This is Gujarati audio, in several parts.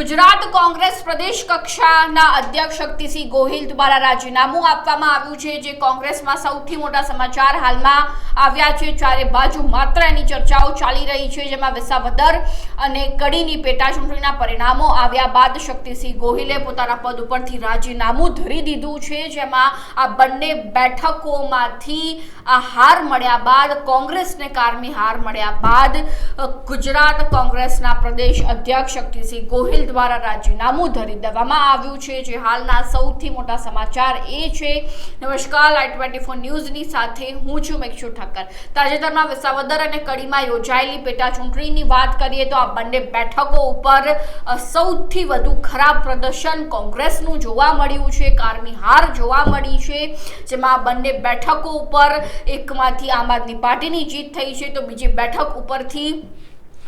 ગુજરાત કોંગ્રેસ પ્રદેશ કક્ષાના અધ્યક્ષ શક્તિસિંહ ગોહિલ દ્વારા રાજીનામું આપવામાં આવ્યું છે, જે કોંગ્રેસમાં સૌથી મોટા સમાચાર હાલમાં આવ્યા છે। ચારે બાજુ માત્ર એની ચર્ચાઓ ચાલી રહી છે, જેમાં વિસાવદર અને કડીની પેટા ચૂંટણીના પરિણામો આવ્યા બાદ શક્તિસિંહ ગોહિલે પોતાના પદ ઉપરથી રાજીનામું ધરી દીધું છે, જેમાં આ બંને બેઠકોમાંથી આ હાર મળ્યા બાદ કોંગ્રેસને કારમી હાર મળ્યા બાદ ગુજરાત કોંગ્રેસના પ્રદેશ અધ્યક્ષ શક્તિસિંહ ગોહિલ દ્વારા રાજીનામું ધરી દેવામાં આવ્યું છે, જે હાલના સૌથી મોટા સમાચાર એ છે। નમસ્કાર, લાઈટ 24 ન્યૂઝની સાથે હું છું મેક્ષુ ઠક્કર। તાજેતરમાં વિસાવદર અને કડીમાં યોજાયેલી પેટા ચૂંટણીની વાત કરીએ તો આ બંને બેઠકો ઉપર સૌથી વધુ ખરાબ પ્રદર્શન કોંગ્રેસનું જોવા મળ્યું છે, કારમી હાર જોવા મળી છે, જેમાં બંને બેઠકો ઉપર એકમાંથી આમ આદમી પાર્ટીની જીત થઈ છે તો બીજી બેઠક ઉપરથી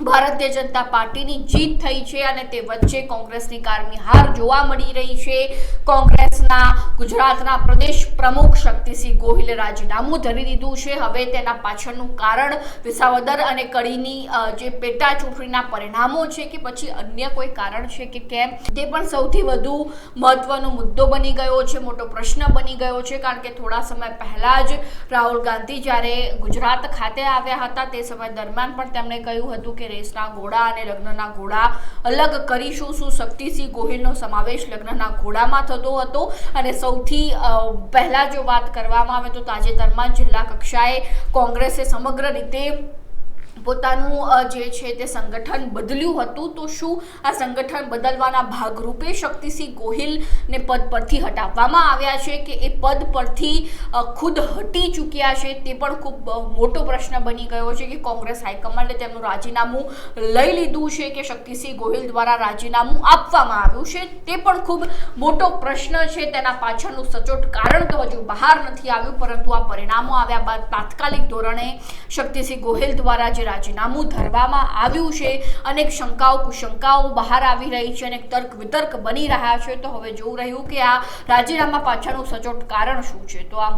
ભારતીય જનતા પાર્ટીની જીત થઈ છે અને તે વચ્ચે કોંગ્રેસની કારમી હાર જોવા મળી રહી છે। કોંગ્રેસના ગુજરાતના પ્રદેશ પ્રમુખ શક્તિસિંહ ગોહિલે રાજીનામું ધરી દીધું છે। હવે તેના પાછળનું કારણ વિસાવદર અને કડીની જે પેટા ચૂંટણીના પરિણામો છે કે પછી અન્ય કોઈ કારણ છે કે કેમ, તે પણ સૌથી વધુ મહત્વનો મુદ્દો બની ગયો છે, મોટો પ્રશ્ન બની ગયો છે, કારણ કે થોડા સમય પહેલા જ રાહુલ ગાંધી જ્યારે ગુજરાત ખાતે આવ્યા હતા તે સમય દરમિયાન પણ તેમણે કહ્યું હતું કે રેસના ઘોડા અને લગ્નના ઘોડા અલગ કરીશું। શું શક્તિસિંહ ગોહિલનો સમાવેશ લગ્નના ઘોડામાં થતો હતો? અને સૌથી પહેલા જો વાત કરવામાં આવે તો તાજેતરમાં જિલ્લા કક્ષાએ કોંગ્રેસે સમગ્ર રીતે પોતાનું જે છે તે સંગઠન બદલ્યું હતું, તો શું આ સંગઠન બદલવાના ભાગરૂપે શક્તિસિંહ ગોહિલને પદ પરથી હટાવવામાં આવ્યા છે કે એ પદ પરથી ખુદ હટી ચૂક્યા છે? તે પણ ખૂબ મોટો પ્રશ્ન બની ગયો છે કે કોંગ્રેસ હાઈકમાન્ડે તેમનું રાજીનામું લઈ લીધું છે કે શક્તિસિંહ ગોહિલ દ્વારા રાજીનામું આપવામાં આવ્યું છે, તે પણ ખૂબ મોટો પ્રશ્ન છે। તેના પાછળનું સચોટ કારણ તો હજુ બહાર નથી આવ્યું, પરંતુ આ પરિણામો આવ્યા બાદ તાત્કાલિક ધોરણે શક્તિસિંહ ગોહિલ દ્વારા જે રાજીનામું ધરવામાં આવ્યું છે, અનેક શંકાઓ કુશંકાઓ બહાર આવી રહી છે, અનેક તર્ક વિતર્ક બની રહ્યા છે। તો હવે જોવું રહ્યું કે આ રાજીનામા પાછળનું સચોટ કારણ શું છે। તો આ